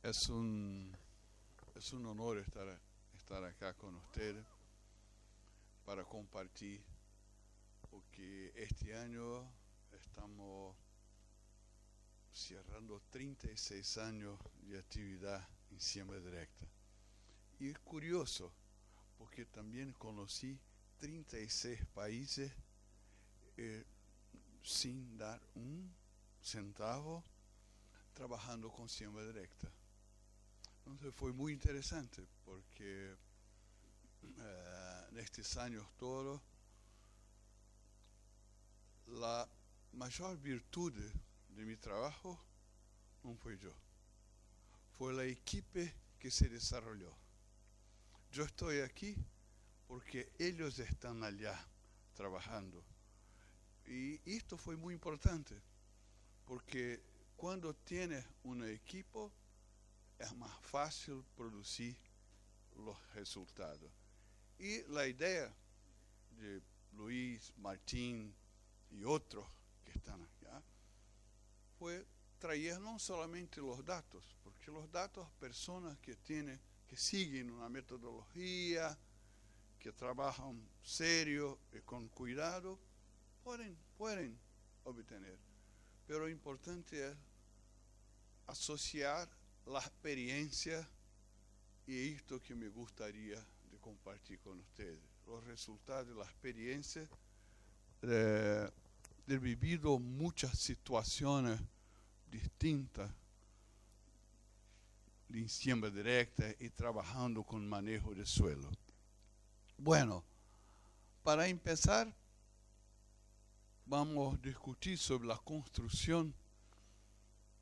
Es es un honor estar acá con ustedes para compartir, porque este año estamos cerrando 36 años de actividad en Siembra Directa. Y es curioso, porque también conocí 36 países sin dar un centavo trabajando con Siembra Directa. Entonces fue muy interesante porque en estos años todos la mayor virtud de mi trabajo no fue yo, fue la equipo que se desarrolló. Yo estoy aquí porque ellos están allá trabajando. Y esto fue muy importante porque cuando tienes un equipo es más fácil producir los resultados. Y la idea de Luis, Martín y otros que están acá fue traer no solamente los datos, porque los datos, personas que siguen una metodología, que trabajan serio y con cuidado, pueden obtener. Pero lo importante es asociar la experiencia y esto que me gustaría de compartir con ustedes, los resultados de la experiencia de vivido muchas situaciones distintas de siembra directa y trabajando con manejo de suelo. Bueno, para empezar, vamos a discutir sobre la construcción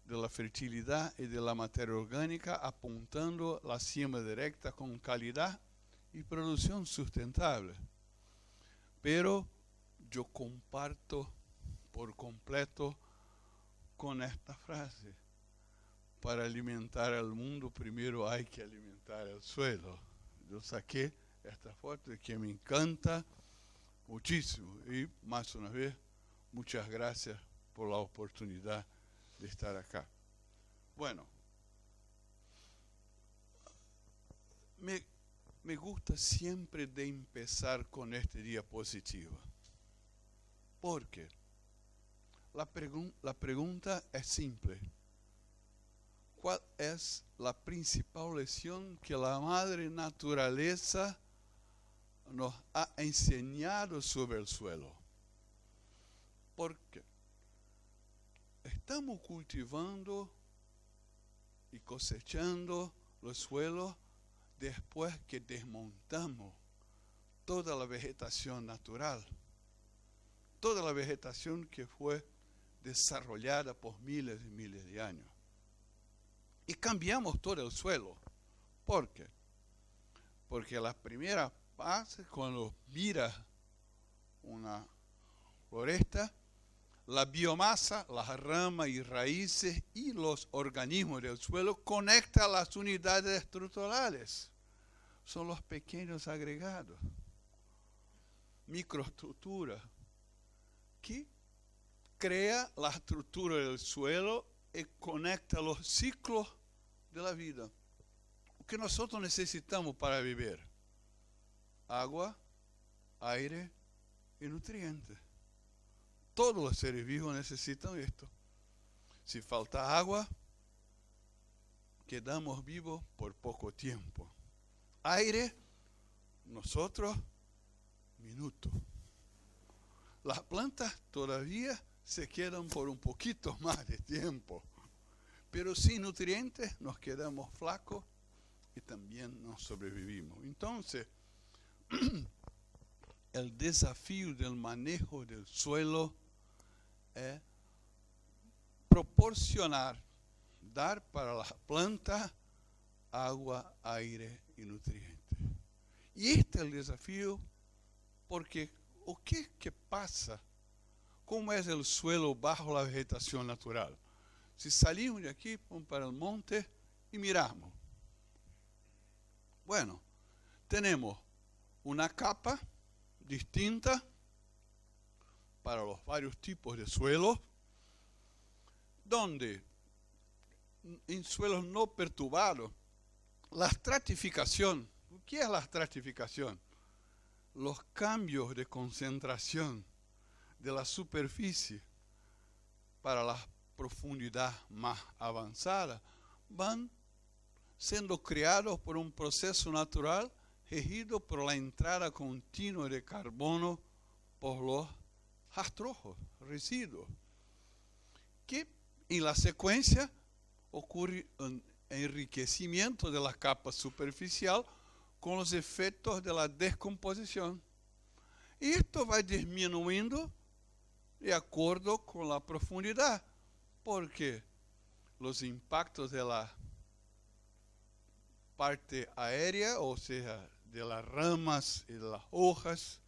de la fertilidad y de la materia orgánica, apuntando la siembra directa con calidad y producción sustentable. Pero yo comparto por completo con esta frase: para alimentar al mundo primero hay que alimentar el suelo. Yo saqué esta foto que me encanta muchísimo y más una vez muchas gracias por la oportunidad de estar acá. Bueno, me gusta siempre de empezar con esta diapositiva, porque la pregunta es simple: ¿cuál es la principal lección que la madre naturaleza nos ha enseñado sobre el suelo? Porque estamos cultivando y cosechando los suelos después que desmontamos toda la vegetación natural, toda la vegetación que fue desarrollada por miles y miles de años. Y cambiamos todo el suelo. ¿Por qué? Porque la primera fase, cuando miras una floresta, la biomasa, las ramas y raíces y los organismos del suelo conectan las unidades estructurales. Son los pequeños agregados, microestructuras, que crea la estructura del suelo y conecta los ciclos de la vida. Lo que nosotros necesitamos para vivir: agua, aire y nutrientes. Todos los seres vivos necesitan esto. Si falta agua, quedamos vivos por poco tiempo. Aire, nosotros, minutos. Las plantas todavía se quedan por un poquito más de tiempo. Pero sin nutrientes nos quedamos flacos y también no sobrevivimos. Entonces, el desafío del manejo del suelo es proporcionar, dar para las plantas agua, aire y nutrientes. Y este es el desafío porque ¿qué pasa? ¿Cómo es el suelo bajo la vegetación natural? Si salimos de aquí, vamos para el monte y miramos. Bueno, tenemos una capa distinta para los varios tipos de suelos, donde en suelos no perturbados. La estratificación. ¿Qué es la estratificación? Los cambios de concentración de la superficie para la profundidad más avanzada van siendo creados por un proceso natural regido por la entrada continua de carbono por los rastrojos, residuos, que en la secuencia ocurre un enriquecimiento de la capa superficial con los efectos de la descomposición. Y esto va disminuyendo de acuerdo con la profundidad, porque los impactos de la parte aérea, o sea, de las ramas y de las hojas,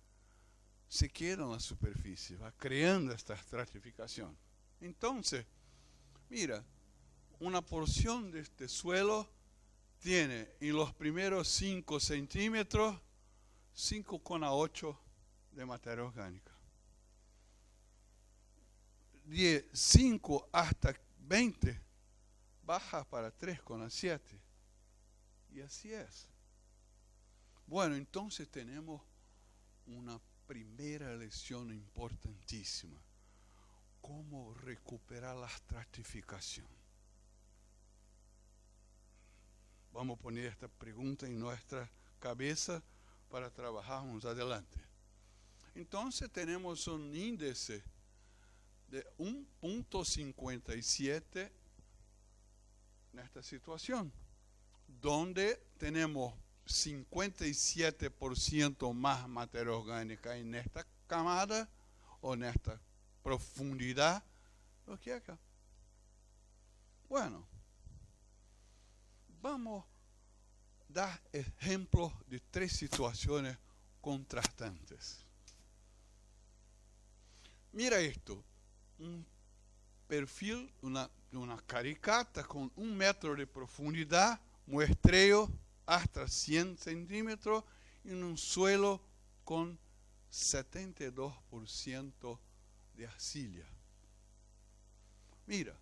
se quedan en la superficie, va creando esta estratificación. Entonces, mira, una porción de este suelo tiene en los primeros 5 centímetros 5,8 de materia orgánica. De 5 hasta 20 baja para 3,7. Y así es. Bueno, entonces tenemos una primera lección importantísima. ¿Cómo recuperar la estratificación? Vamos a poner esta pregunta en nuestra cabeza para trabajarnos adelante. Entonces tenemos un índice de 1,57 en esta situación, donde tenemos 57% más materia orgánica en esta camada o en esta profundidad do que acá. Bueno, vamos a dar ejemplos de 3 situaciones contrastantes. Mira esto, un perfil, una caricata con 1 metro de profundidad, muestreo hasta 100 centímetros en un suelo con 72% de arcilla. Mira,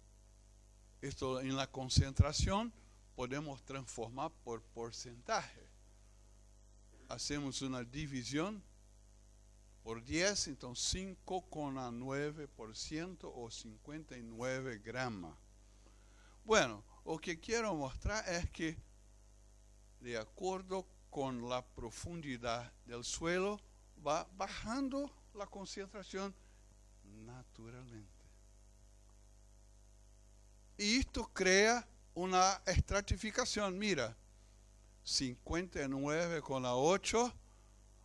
esto en la concentración podemos transformar por porcentaje. Hacemos una división por 10, entonces 5,9% o 59 gramos. Bueno, lo que quiero mostrar es que de acuerdo con la profundidad del suelo va bajando la concentración naturalmente. Y esto crea una estratificación. Mira, 59,8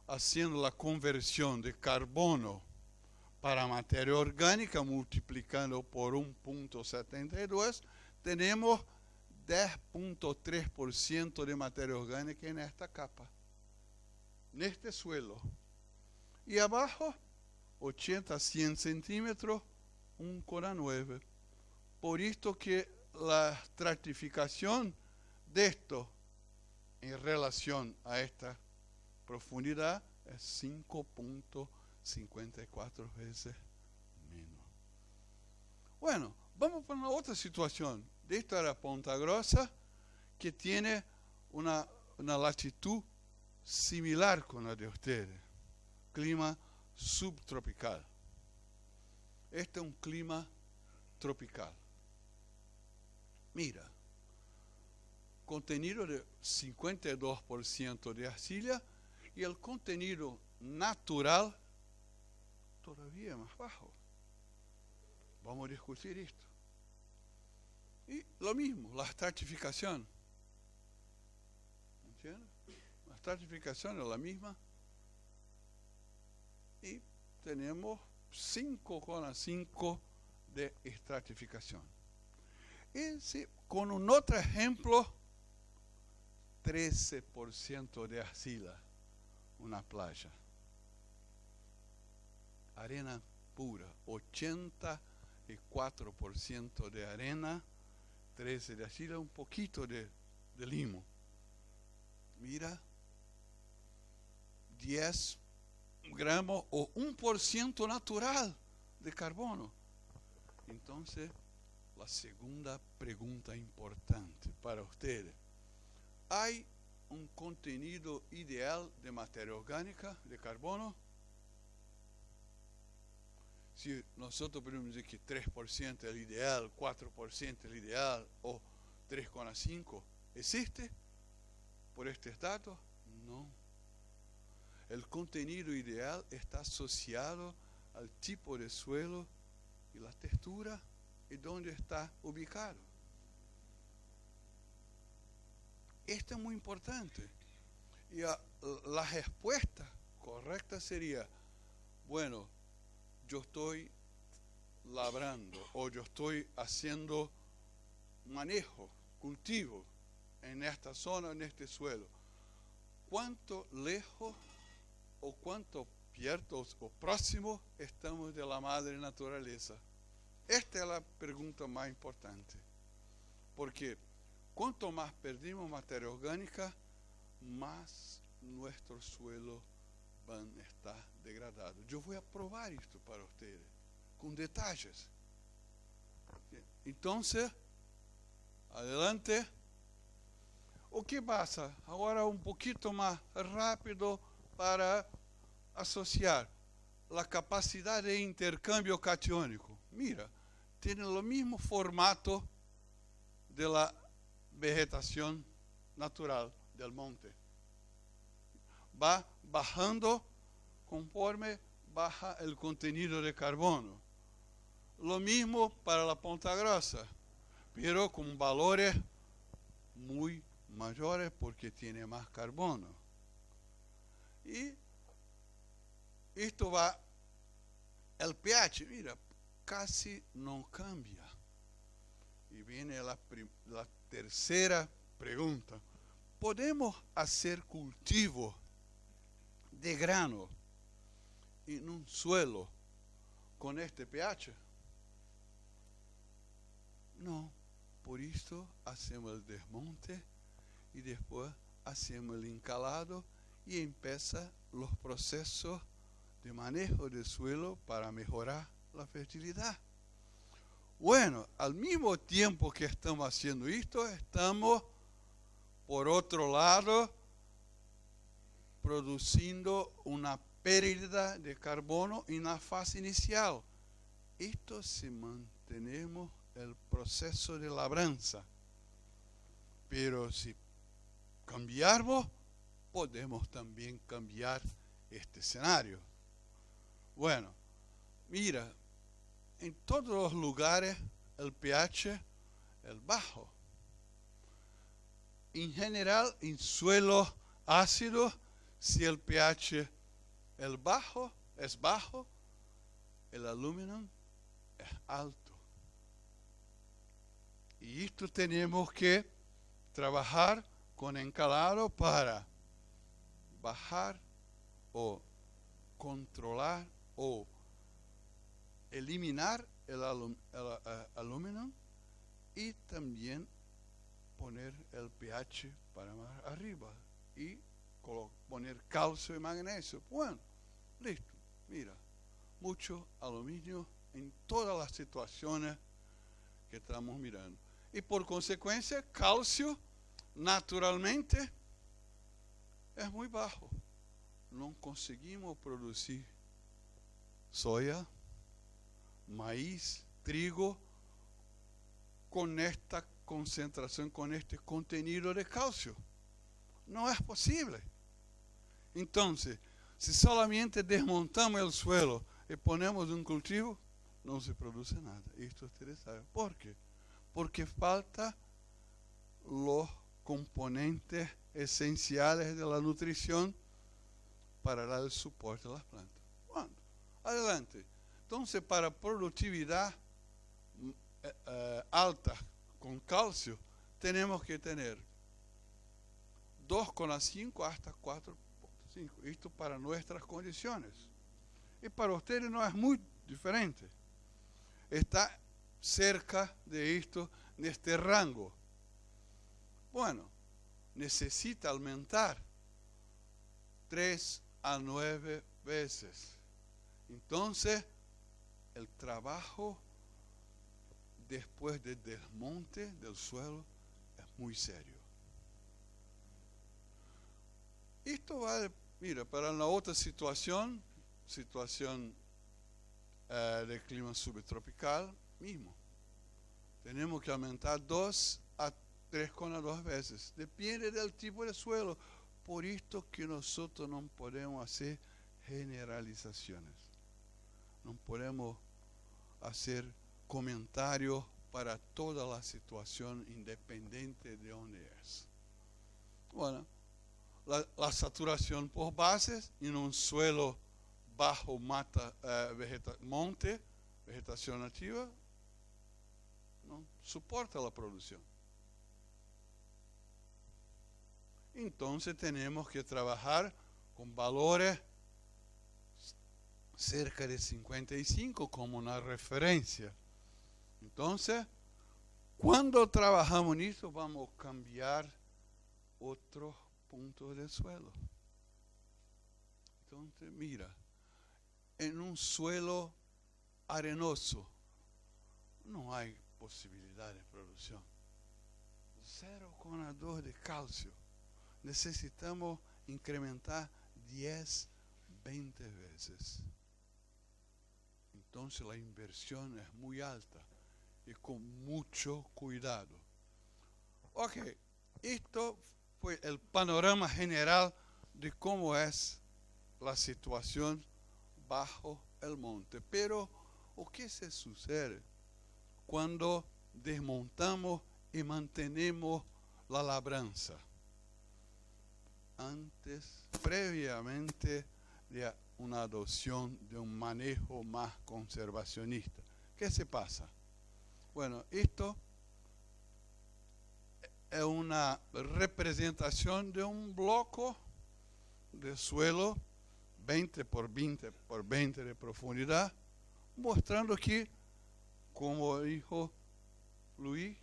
haciendo la conversión de carbono para materia orgánica, multiplicando por 1,72, tenemos 10,3% de materia orgánica en esta capa, en este suelo. Y abajo, 80 a 100 centímetros, 1,9. Por esto que la estratificación de esto en relación a esta profundidad es 5,54 veces menos. Bueno, vamos para una otra situación. De esta era Ponta Grossa, que tiene una latitud similar con la de ustedes. Clima subtropical. Este es un clima tropical. Mira, contenido de 52% de arcilla y el contenido natural todavía más bajo. Vamos a discutir esto. Y lo mismo, la estratificación. ¿Entiendes? La estratificación es la misma. Y tenemos 5,5 de estratificación. Y si, con un otro ejemplo, 13% de arcilla, una playa. Arena pura, 84% de arena, 13% de arcilla, un poquito de limo. Mira, 10 gramos o 1% natural de carbono. Entonces, la segunda pregunta importante para ustedes. ¿Hay un contenido ideal de materia orgánica, de carbono? Si nosotros podemos decir que 3% es el ideal, 4% es el ideal, o 3,5%, ¿existe por estos datos? No. El contenido ideal está asociado al tipo de suelo y la textura y dónde está ubicado. Esto es muy importante. Y la respuesta correcta sería, bueno, yo estoy labrando o yo estoy haciendo manejo, cultivo en esta zona, en este suelo. ¿Cuánto lejos o cuánto cierto o próximo estamos de la madre naturaleza? Esta es la pregunta más importante. Porque cuanto más perdimos materia orgánica, más nuestro suelo van a estar degradados. Yo voy a probar esto para ustedes, con detalles. Entonces, adelante. O que pasa? Agora um pouquinho mais rápido para associar a capacidade de intercâmbio catiônico. Mira, tem o mesmo formato de la vegetação natural del monte. Va bajando conforme baja el contenido de carbono. Lo mismo para la Ponta Grossa, pero con valores muy mayores porque tiene más carbono. Y esto va, el pH, mira, casi no cambia. Y viene la tercera pregunta. ¿Podemos hacer cultivo de grano en un suelo con este pH? No, por esto hacemos el desmonte y después hacemos el encalado y empiezan los procesos de manejo del suelo para mejorar la fertilidad. Bueno, al mismo tiempo que estamos haciendo esto, estamos, por otro lado, produciendo una pérdida de carbono en la fase inicial. Esto si mantenemos el proceso de labranza. Pero si cambiamos, podemos también cambiar este escenario. Bueno, mira, en todos los lugares el pH es bajo. En general, en suelos ácidos, si el pH es bajo, el aluminio es alto. Y esto tenemos que trabajar con encalado para bajar o controlar o eliminar el aluminio y también poner el pH para más arriba y poner calcio y magnesio. Bueno, listo. Mira, mucho aluminio en todas las situaciones que estamos mirando. Y por consecuencia, calcio naturalmente es muy bajo. No conseguimos producir soya, maíz, trigo con esta concentración, con este contenido de calcio. No es posible. Entonces, si solamente desmontamos el suelo y ponemos un cultivo, no se produce nada. Esto ustedes saben. ¿Por qué? Porque falta los componentes esenciales de la nutrición para dar el soporte a las plantas. Bueno, adelante. Entonces, para productividad alta con calcio, tenemos que tener 2,5 hasta 4,5. Esto para nuestras condiciones. Y para ustedes no es muy diferente. Está cerca de esto, en este rango. Bueno, necesita aumentar 3 a 9 veces. Entonces, el trabajo después del desmonte del suelo es muy serio. Esto va, mira, para la otra situación de clima subtropical, mismo. Tenemos que aumentar 2 a 3,2 veces. Depende del tipo de suelo. Por esto que nosotros no podemos hacer generalizaciones. No podemos hacer comentarios para toda la situación independiente de dónde es. Bueno, la saturación por bases en un suelo bajo monte, vegetación nativa, no soporta la producción. Entonces tenemos que trabajar con valores cerca de 55 como una referencia. Entonces, cuando trabajamos en eso, vamos a cambiar otros puntos del suelo. Entonces, mira, en un suelo arenoso no hay posibilidad de producción. 0,2 de calcio. Necesitamos incrementar 10, 20 veces. Entonces la inversión es muy alta y con mucho cuidado. Ok, esto fue el panorama general de cómo es la situación bajo el monte. Pero, ¿qué se sucede cuando desmontamos y mantenemos la labranza? Previamente de una adopción de un manejo más conservacionista. ¿Qué se pasa? Bueno, esto es una representación de un bloque de suelo 20 por 20 por 20 de profundidad, mostrando que, como dijo Luis,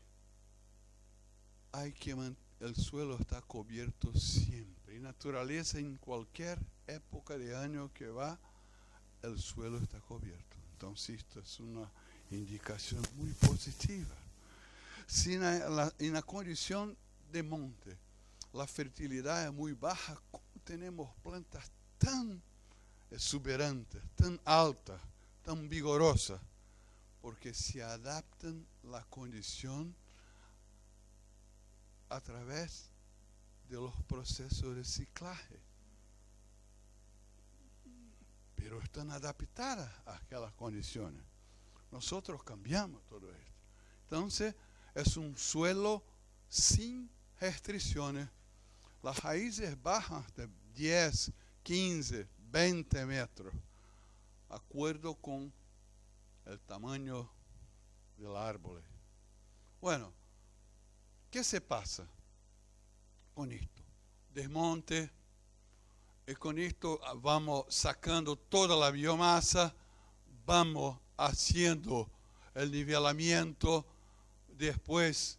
el suelo está cubierto siempre. En naturaleza, en cualquier época de año que va, el suelo está cubierto. Entonces, esto es una indicación muy positiva. En la condición de monte, la fertilidad es muy baja. ¿Cómo tenemos plantas tan exuberantes, tan altas, tan vigorosas? Porque se adaptan la condición a través de los procesos de ciclaje. Pero están adaptadas a aquellas condiciones. Nosotros cambiamos todo esto. Entonces, es un suelo sin restricciones. Las raíces bajas de 10, 15, 20 metros, de acuerdo con el tamaño del árbol. Bueno, ¿qué se pasa con esto? Desmonte, y con esto vamos sacando toda la biomasa, vamos haciendo el nivelamiento. Después,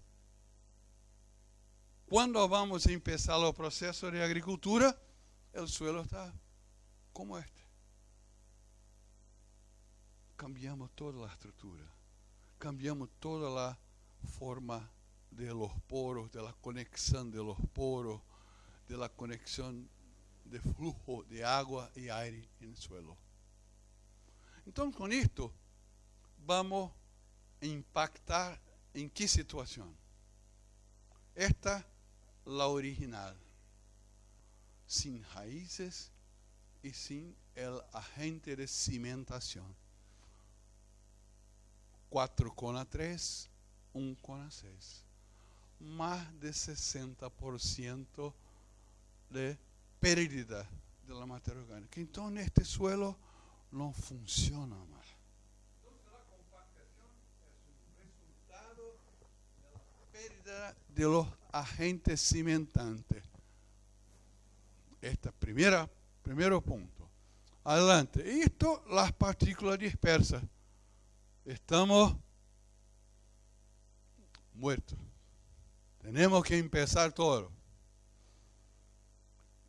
cuando vamos a empezar los procesos de agricultura, el suelo está como este. Cambiamos toda la estructura, cambiamos toda la forma de los poros, de la conexión de los poros, de la conexión de flujo de agua y aire en el suelo. Entonces, con esto vamos a impactar en qué situación. Esta, la original, sin raíces y sin el agente de cimentación. 4,3, 1,6. Más de 60% de pérdida de la materia orgánica. Entonces, este suelo no funciona mal. Entonces, la compactación es un resultado de la pérdida de los agentes cimentantes. Este primero punto. Adelante. Esto, las partículas dispersas. Estamos muertos. Tenemos que empezar todo.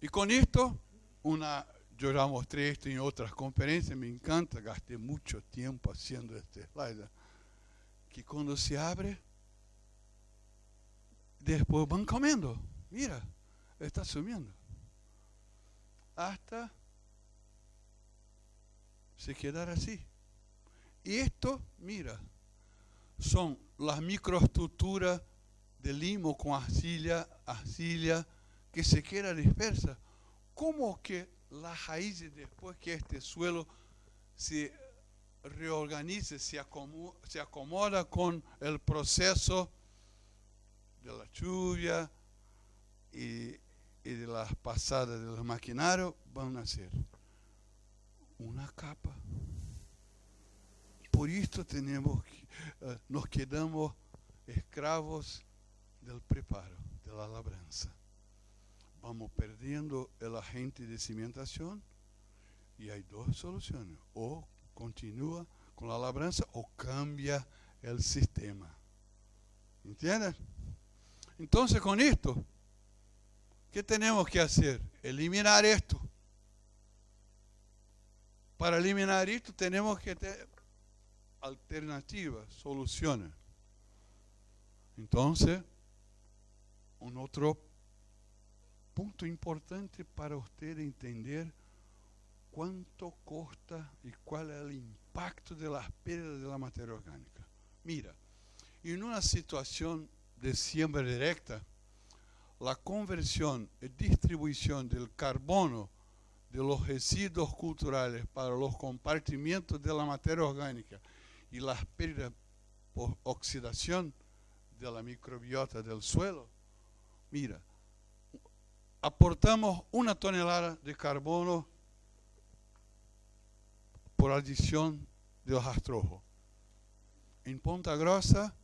Y con esto, yo ya mostré esto en otras conferencias, me encanta, gasté mucho tiempo haciendo este slide, que cuando se abre, después van comiendo. Mira, está subiendo. Hasta se quedar así. Y esto, mira, son las microestructuras de limo con arcilla que se queda dispersa. ¿Cómo que las raíces, después que este suelo se reorganiza, se acomoda con el proceso de la lluvia y de las pasadas de los maquinarios, van a hacer una capa? Por esto nos quedamos escravos del preparo, de la labranza. Vamos perdiendo el agente de cimentación y hay dos soluciones: o continúa con la labranza o cambia el sistema. ¿Entienden? Entonces, con esto, ¿qué tenemos que hacer? Eliminar esto. Para eliminar esto tenemos que tener alternativas, soluciones. Entonces, un otro punto importante para usted entender cuánto cuesta y cuál es el impacto de las pérdidas de la materia orgánica. Mira, en una situación de siembra directa, la conversión y distribución del carbono de los residuos culturales para los compartimentos de la materia orgánica y las pérdidas por oxidación de la microbiota del suelo, mira, aportamos 1 tonelada de carbono por adición de rastrojos. En Ponta Grossa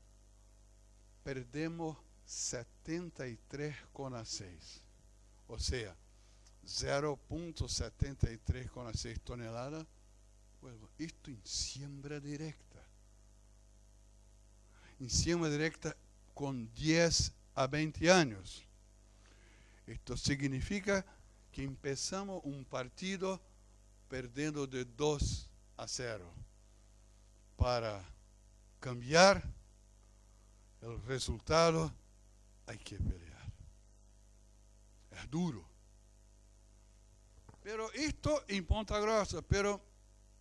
perdemos 73,6, o sea, 0,73,6 toneladas. Bueno, esto en siembra directa. En siembra directa con 10 a 20 años. Esto significa que empezamos un partido perdiendo de 2-0. Para cambiar el resultado hay que pelear. Es duro. Pero esto en Ponta Grossa, pero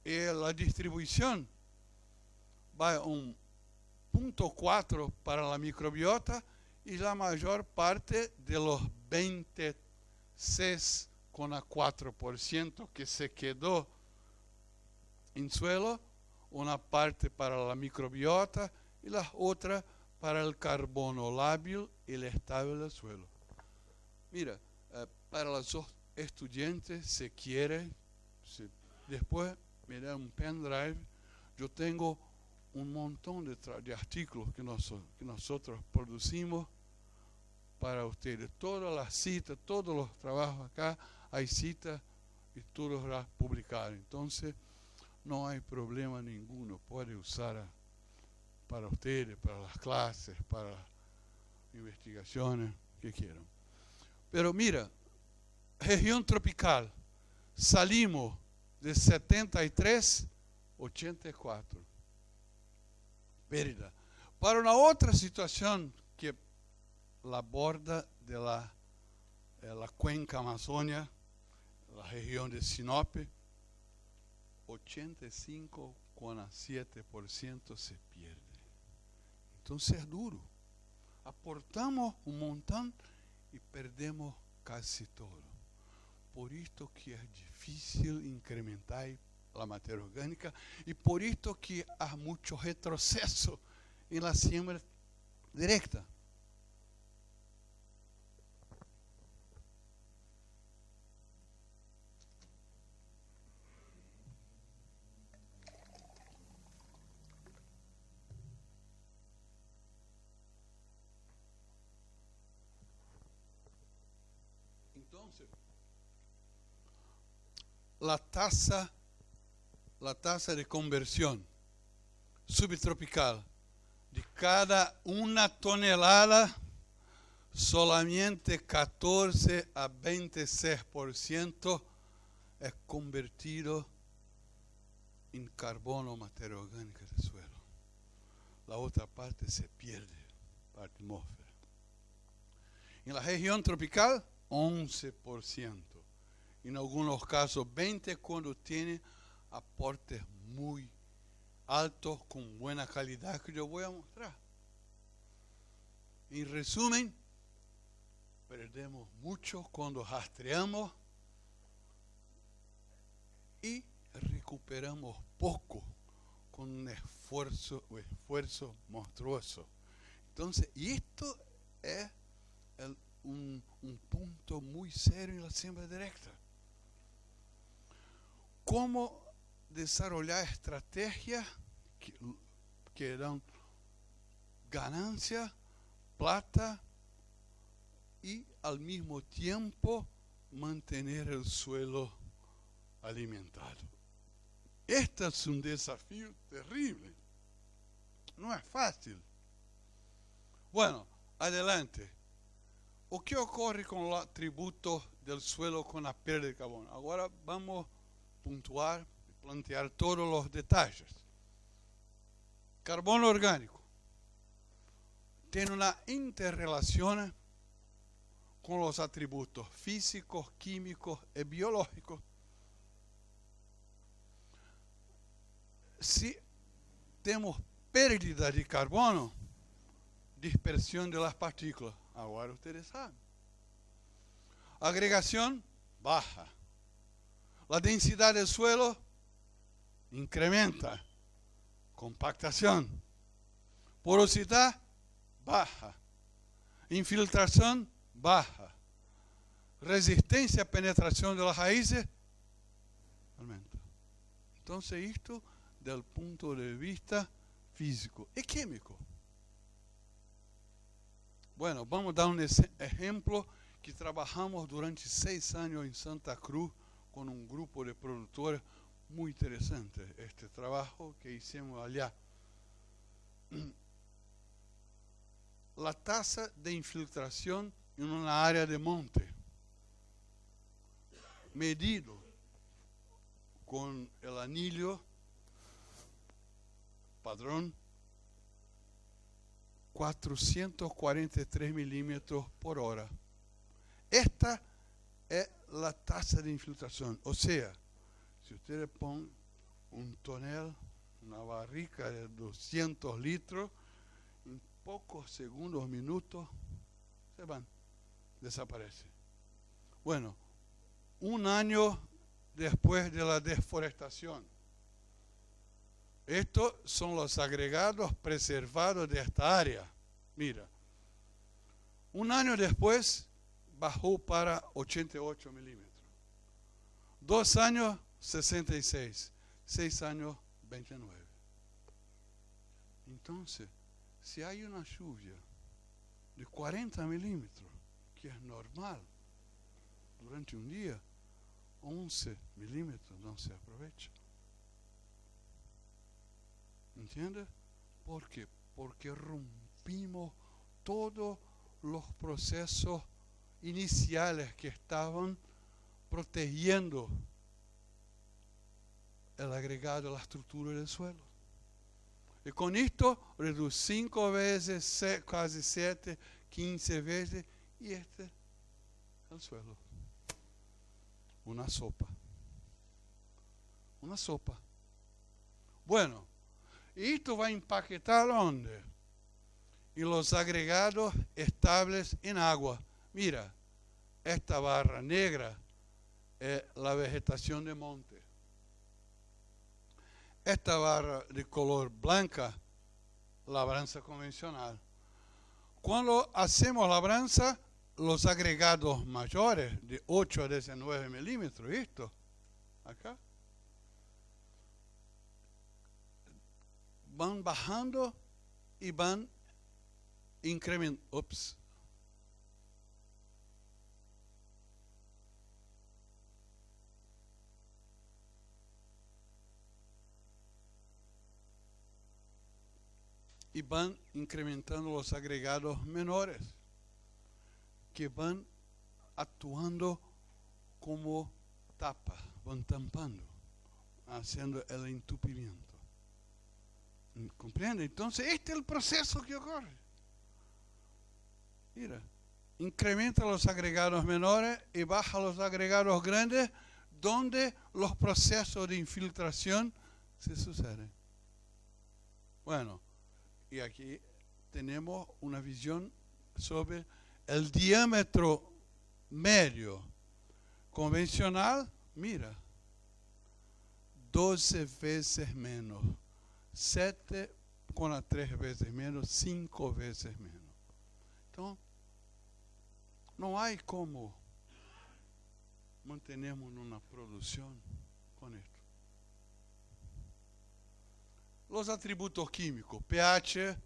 la distribución va un 0,4 para la microbiota y la mayor parte de los 26,4% que se quedó en suelo, una parte para la microbiota y la otra para el carbono lábil y el estable del suelo. Mira, para los estudiantes, si quieren, después me dan un pendrive, yo tengo un montón de artículos que nosotros producimos para ustedes. Todas las citas, todos los trabajos acá, hay citas y todos los publicados. Entonces, no hay problema ninguno. Puede usar para ustedes, para las clases, para las investigaciones que quieran. Pero mira, región tropical, salimos de 73, 84. Pérdida. Para una otra situación que la borda de la cuenca Amazonia, la región de Sinop, 85,7% se pierde. Entonces es duro. Aportamos un montón y perdemos casi todo. Por esto que es difícil incrementar la materia orgánica y por esto que hay mucho retroceso en la siembra directa. Entonces, la tasa de conversión subtropical de cada 1 tonelada, solamente 14 a 26% es convertido en carbono, materia orgánica del suelo. la otra parte se pierde la atmósfera. En la región tropical, 11%. En algunos casos 20% cuando tiene aportes muy altos con buena calidad que yo voy a mostrar. En resumen, perdemos mucho cuando rastreamos y recuperamos poco con un esfuerzo monstruoso. Entonces, y esto es un punto muy serio en la siembra directa. ¿Cómo desarrollar estrategias que dan ganancia, plata y al mismo tiempo mantener el suelo alimentado? Este es un desafío terrible. No es fácil. Bueno, adelante. O que ocorre com o atributo do suelo com a perda de carbono? Agora vamos pontuar e plantear todos os detalhes. Carbono orgânico tem uma interrelação com os atributos físicos, químicos e biológicos. Se temos pérdida de carbono, dispersión de las partículas. Ahora ustedes saben. Agregación baja. La densidad del suelo incrementa. Compactación. Porosidad baja. Infiltración baja. Resistencia a penetración de las raíces aumenta. Entonces esto del punto de vista físico y químico. Bueno, vamos a dar un ejemplo que trabajamos durante 6 años en Santa Cruz con un grupo de productores muy interesante. Este trabajo que hicimos allá. La tasa de infiltración en una área de monte, medido con el anillo padrón 443 milímetros por hora. Esta es la tasa de infiltración. O sea, si ustedes ponen un tonel, una barrica de 200 litros, en pocos segundos, minutos, se van, desaparecen. Bueno, un año después de la deforestación, estos son los agregados preservados de esta área. Mira, un año después bajó para 88 milímetros. 2 años, 66. 6 años, 29. Entonces, si hay una lluvia de 40 milímetros, que es normal, durante un día, 11 milímetros no se aprovecha. ¿Entiendes? ¿Por qué? Porque rompimos todos los procesos iniciales que estaban protegiendo el agregado, la estructura del suelo. Y con esto reduce 5 veces, casi 7, 15 veces, y este es el suelo. Una sopa. Una sopa. Bueno, esto va a impactar ¿dónde? En los agregados estables en agua. Mira, esta barra negra es la vegetación de monte. Esta barra de color blanca, labranza convencional. Cuando hacemos labranza, los agregados mayores de 8 a 19 milímetros, esto, acá, van bajando y van incrementando. Ups. Y van incrementando los agregados menores, que van actuando como tapa, van tampando, haciendo el entupimiento. ¿Comprende? Entonces, este es el proceso que ocurre. Mira, incrementa los agregados menores y baja los agregados grandes, donde los procesos de infiltración se suceden. Bueno, y aquí tenemos una visión sobre el diámetro medio convencional. Mira, 12 veces menos, 7,3 veces menos, 5 veces menos. Entonces, no hay cómo mantenernos una producción con esto. Los atributos químicos, pH,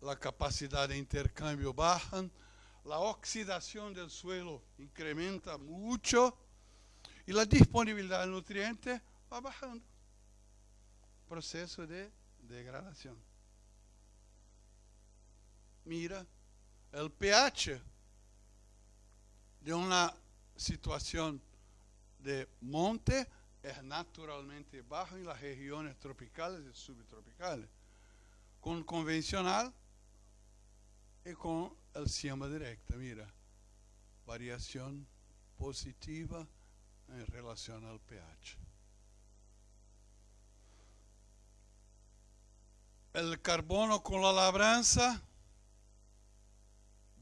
la capacidad de intercambio bajan, la oxidación del suelo incrementa mucho y la disponibilidad de nutrientes va bajando. Proceso de degradación. Mira, el pH de una situación de monte es naturalmente bajo en las regiones tropicales y subtropicales, con convencional y con el siembra directa. Mira, variación positiva en relación al pH. El carbono con la labranza,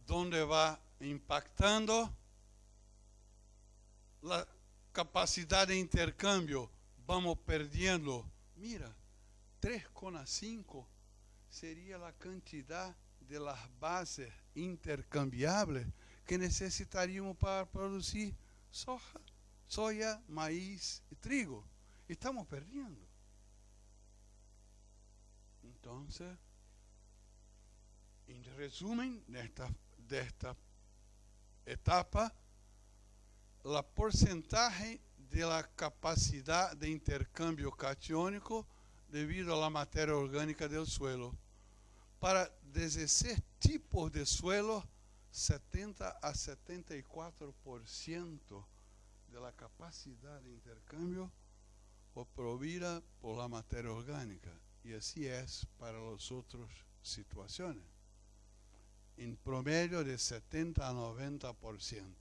donde va impactando la capacidad de intercambio, vamos perdiendo. Mira, 3,5 sería la cantidad de las bases intercambiables que necesitaríamos para producir soya, maíz y trigo. Estamos perdiendo. Entonces, en resumen de esta etapa, el porcentaje de la capacidad de intercambio catiónico debido a la materia orgánica del suelo. Para 16 tipos de suelos, 70 a 74% de la capacidad de intercambio fue provista por la materia orgánica. Y así es para las otras situaciones. En promedio de 70 a 90%.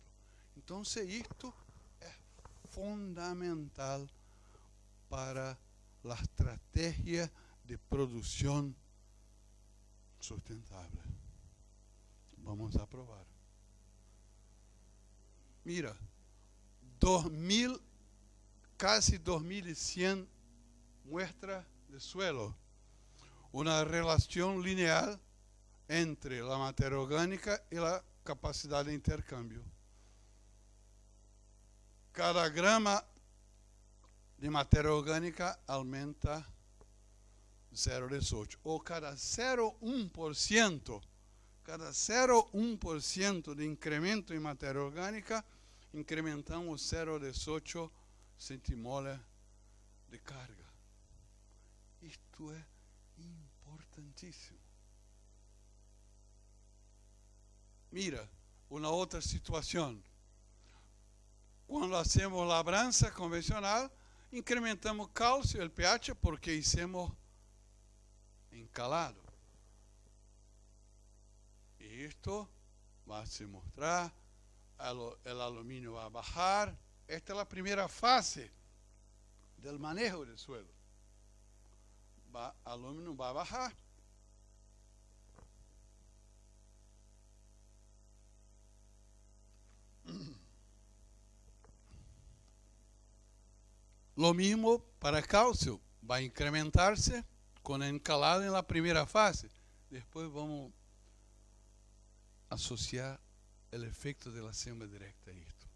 Entonces, esto es fundamental para la estrategia de producción sustentable. Vamos a probar. Mira, casi 2100 muestras de suelo. Una relación lineal entre la materia orgánica y la capacidad de intercambio. Cada grama de materia orgánica aumenta 0,18. O cada 0,1% de incremento en materia orgánica, incrementamos 0,18 centimoles de carga. Esto es importantísimo. Mira, una otra situación. Cuando hacemos labranza convencional, incrementamos calcio, el pH, porque hicimos encalado. Y esto va a se mostrar, el aluminio va a bajar. Esta es la primera fase del manejo del suelo. El aluminio va a bajar. Lo mismo para calcio, va a incrementarse con encalado en la primera fase. Después vamos a asociar el efecto de la siembra directa a esto.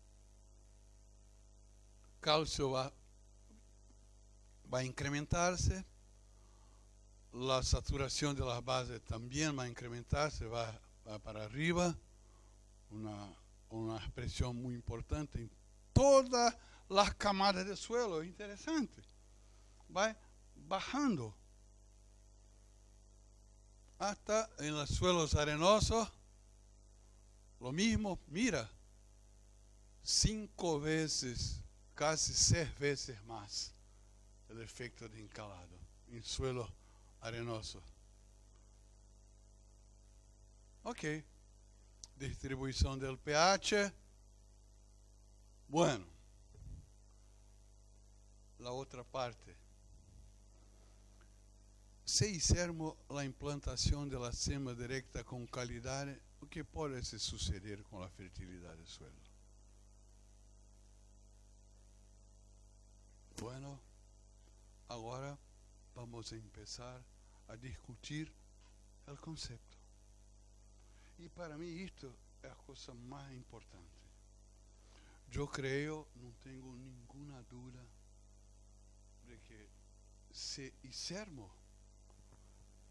Calcio va a incrementarse, la saturación de las bases también va a incrementarse, va para arriba, una expresión muy importante en todas las camadas del suelo. Es interesante. Va bajando hasta en los suelos arenosos. Lo mismo, mira, 5 veces, casi 6 veces más el efecto de encalado en suelos arenoso. Ok. Distribuição del pH. Bueno. La outra parte. Se hiciermos a implantação da sema directa com qualidade, o que pode se suceder com a fertilidade do suelo? Bueno, agora vamos a empezar a discutir o conceito. E para mim isto é a coisa mais importante. Eu creio, não tenho nenhuma dúvida, de que se hiciermos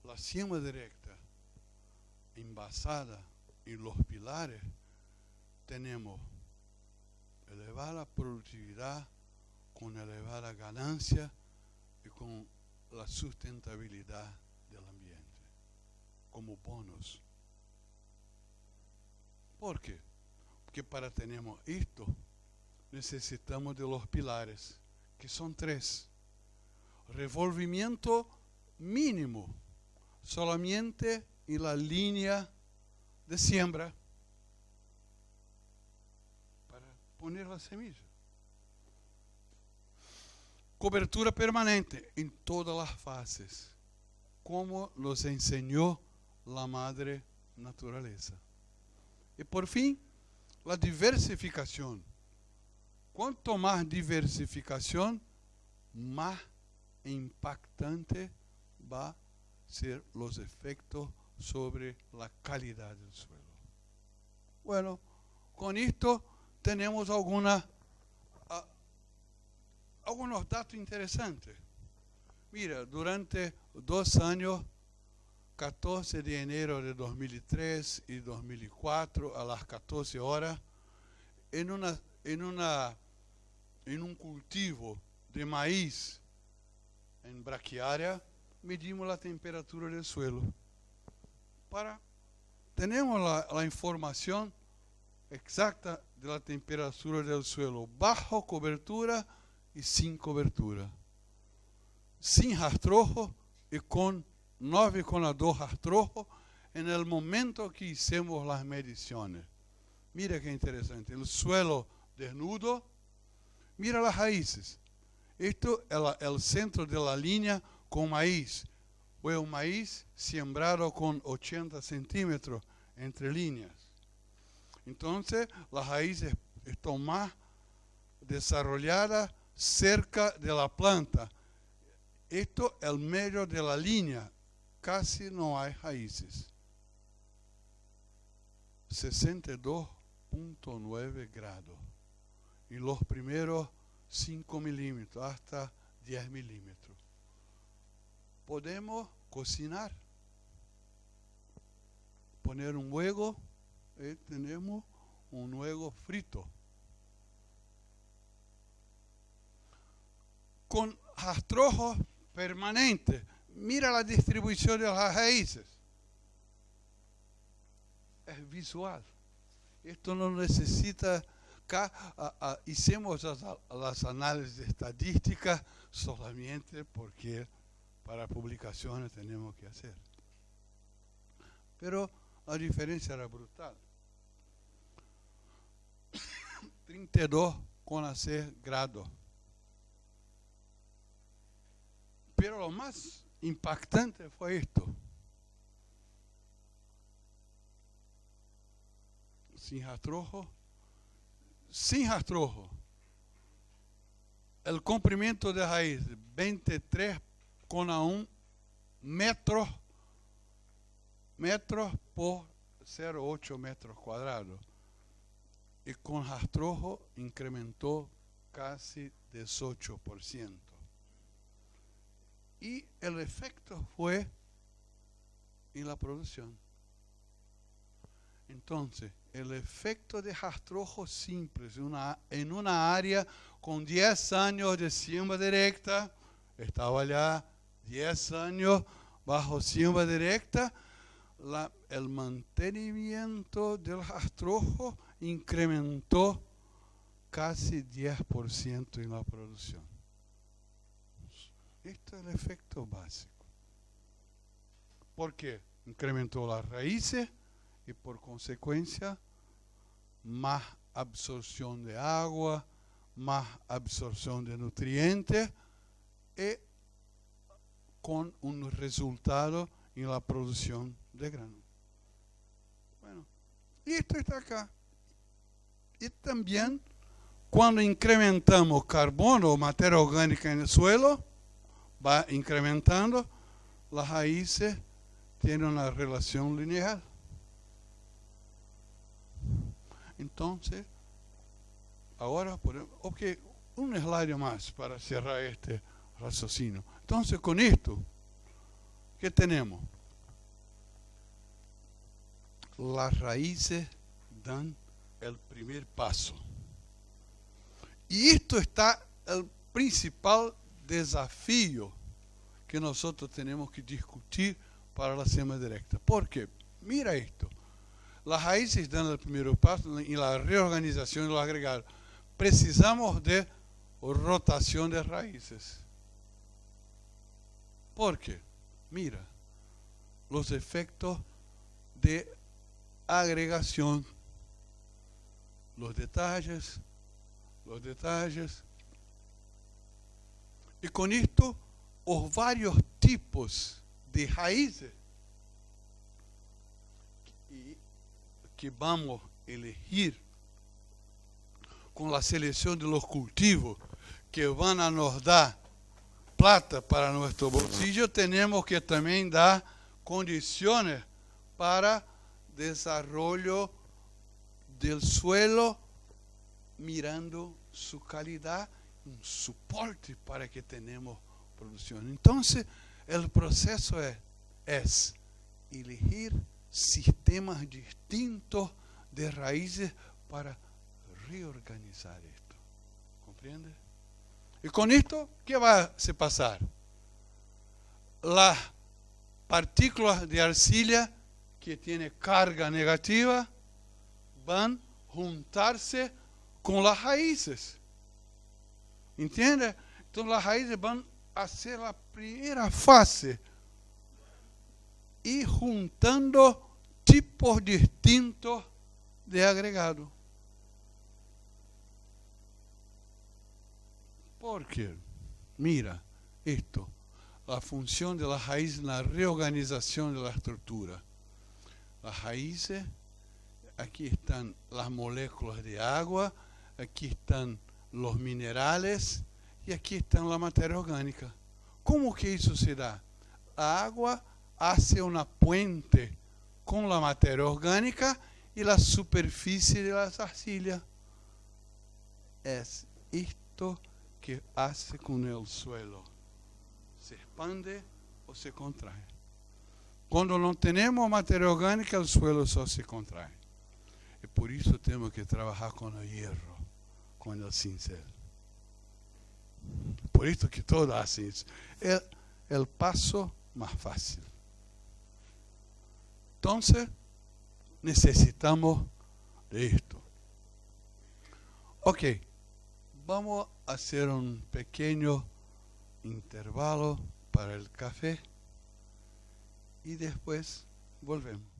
a siembra directa envasada em los pilares, temos elevada produtividade, com elevada ganancia e com a sustentabilidade do ambiente, como bônus. ¿Por quê? Porque para termos isto, necessitamos de los pilares, que são 3. Revolvimiento mínimo, solamente en la línea de siembra, para poner la semilla. Cobertura permanente en todas las fases, como nos enseñó la madre naturaleza. E por fim, a diversificação. Quanto mais diversificação, mais impactante vai ser os efeitos sobre a qualidade do suelo. Bueno, com isto temos algunos dados interessantes. Mira, durante 2 anos, 14 de enero de 2003 y 2004 a las 14 horas, en un cultivo de maíz en braquiária, medimos la temperatura del suelo. Tenemos la información exacta de la temperatura del suelo, bajo cobertura y sin cobertura, sin rastrojo y con 9,2 rastrojo en el momento que hicimos las mediciones. Mira qué interesante, el suelo desnudo, mira las raíces. Esto es el centro de la línea con maíz. Fue un maíz sembrado con 80 centímetros entre líneas. Entonces, las raíces están más desarrolladas cerca de la planta. Esto es el medio de la línea. Casi no hay raíces. 62,9 grados. Y los primeros 5 milímetros hasta 10 milímetros. Podemos cocinar. Poner un huevo y tenemos un huevo frito. Con rastrojos permanentes. Mira la distribución de las raíces. Es visual. Esto no necesita... hicimos las análisis estadísticas solamente porque para publicaciones tenemos que hacer. Pero la diferencia era brutal. 32,6 grados. Pero lo más impactante fue esto. Sin rastrojo. Sin rastrojo. El comprimento de raíz, 23,1 metros por 0,8 metros cuadrados. Y con rastrojo incrementó casi 18%. Y el efecto fue en la producción. Entonces, el efecto de rastrojo simples en una área con 10 años de siembra directa, estaba allá 10 años bajo siembra directa, el mantenimiento del rastrojo incrementó casi 10% en la producción. Este es el efecto básico. porque incrementou las raíces y por consecuencia más absorción de agua, más absorción de nutrientes y con un resultado en la producción de grano. Bueno, y esto está acá. Y también cuando incrementamos carbono o materia orgánica en el suelo, va incrementando, las raíces tienen una relación lineal. Entonces, ahora podemos, un slide más para cerrar este raciocinio. Entonces, con esto, ¿qué tenemos? Las raíces dan el primer paso. Y esto está el principal desafío que nosotros tenemos que discutir para la siembra directa. Porque, mira esto, las raíces dan el primer paso en la reorganización de los agregados. Precisamos de rotación de raíces. Porque, mira, los efectos de agregación, los detalles. Y con esto, los varios tipos de raíces que vamos a elegir con la selección de los cultivos que van a nos dar plata para nuestro bolsillo, tenemos que también dar condiciones para desarrollo del suelo, mirando su calidad, un soporte para que tenemos producción. Entonces, el proceso es elegir sistemas distintos de raíces para reorganizar esto. ¿Comprende? Y con esto, ¿qué va a pasar? Las partículas de arcilla que tienen carga negativa van a juntarse con las raíces. ¿Entiende? Entonces las raíces van a ser la primera fase y juntando tipos distintos de agregado. Porque, mira, esto, la función de las raíces en la reorganización de la estructura. Las raíces, aquí están las moléculas de agua, aquí están los minerales y aquí está la materia orgánica. ¿Cómo que eso se da? La agua hace una puente con la materia orgánica y la superficie de las arcillas. Es esto que hace con el suelo. Se expande o se contrae. Cuando no tenemos materia orgánica, el suelo solo se contrae. Y por eso tenemos que trabajar con el hierro, con el cincel. Por esto que todos hacen eso. El paso más fácil. Entonces, necesitamos de esto. Ok, vamos a hacer un pequeño intervalo para el café y después volvemos.